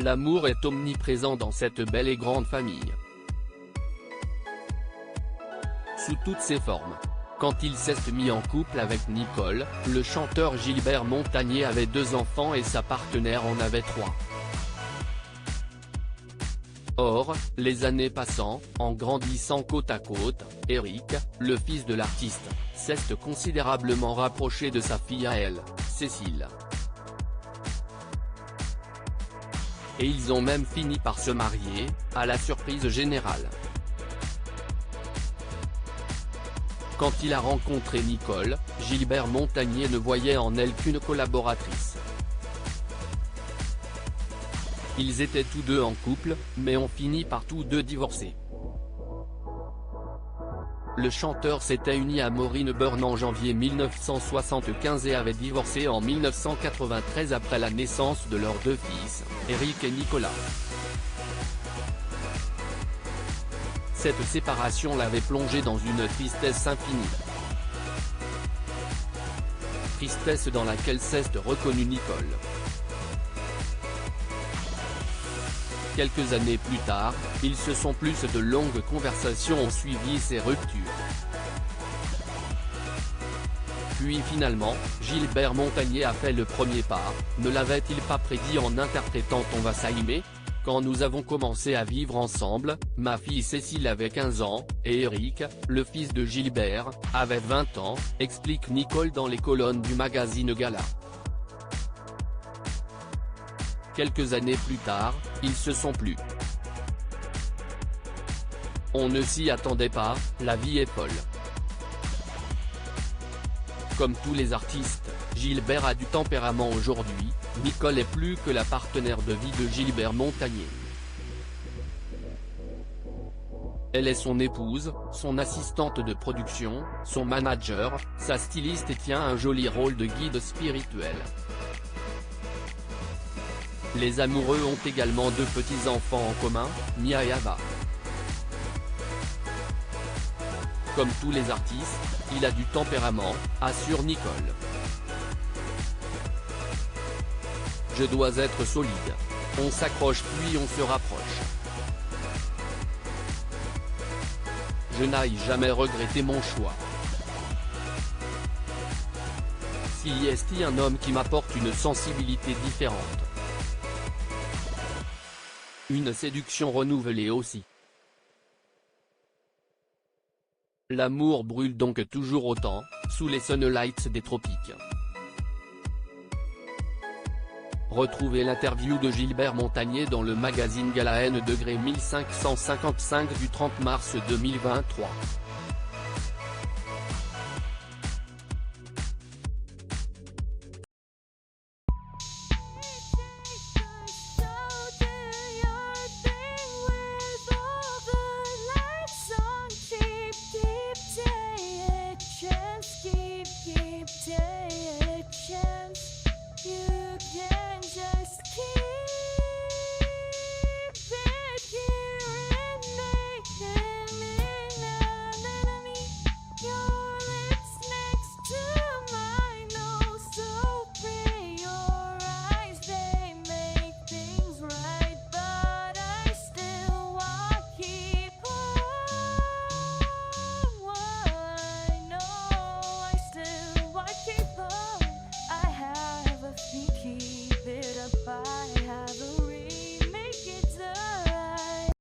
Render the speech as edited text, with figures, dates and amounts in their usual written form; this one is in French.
L'amour est omniprésent dans cette belle et grande famille. Sous toutes ses formes. Quand il s'est mis en couple avec Nicole, le chanteur Gilbert Montagné avait 2 enfants et sa partenaire en avait 3. Or, les années passant, en grandissant côte à côte, Eric, le fils de l'artiste, s'est considérablement rapproché de sa fille à elle, Cécile. Et ils ont même fini par se marier, à la surprise générale. Quand il a rencontré Nicole, Gilbert Montagné ne voyait en elle qu'une collaboratrice. Ils étaient tous deux en couple, mais ont fini par tous deux divorcer. Le chanteur s'était uni à Maureen Byrne en janvier 1975 et avait divorcé en 1993 après la naissance de leurs 2 fils, Eric et Nicolas. Cette séparation l'avait plongé dans une tristesse infinie. Tristesse dans laquelle s'est reconnue Nicole. Quelques années plus tard, ils se sont plus de longues conversations ont suivi ces ruptures. Puis finalement, Gilbert Montagné a fait le premier pas, ne l'avait-il pas prédit en interprétant On va s'aimer ? Quand nous avons commencé à vivre ensemble, ma fille Cécile avait 15 ans, et Eric, le fils de Gilbert, avait 20 ans, explique Nicole dans les colonnes du magazine Gala. Quelques années plus tard, ils se sont plus. On ne s'y attendait pas, la vie est folle. Comme tous les artistes, Gilbert a du tempérament aujourd'hui, Nicole est plus que la partenaire de vie de Gilbert Montagné. Elle est son épouse, son assistante de production, son manager, sa styliste et tient un joli rôle de guide spirituel. Les amoureux ont également 2 petits-enfants en commun, Mia et Ava. Comme tous les artistes, il a du tempérament, assure Nicole. Je dois être solide. On s'accroche puis on se rapproche. Je n'ai jamais regretté mon choix. Si est un homme qui m'apporte une sensibilité différente. Une séduction renouvelée aussi. L'amour brûle donc toujours autant, sous les sunlights des tropiques. Retrouvez l'interview de Gilbert Montagné dans le magazine Gala N° 1555 du 30 mars 2023.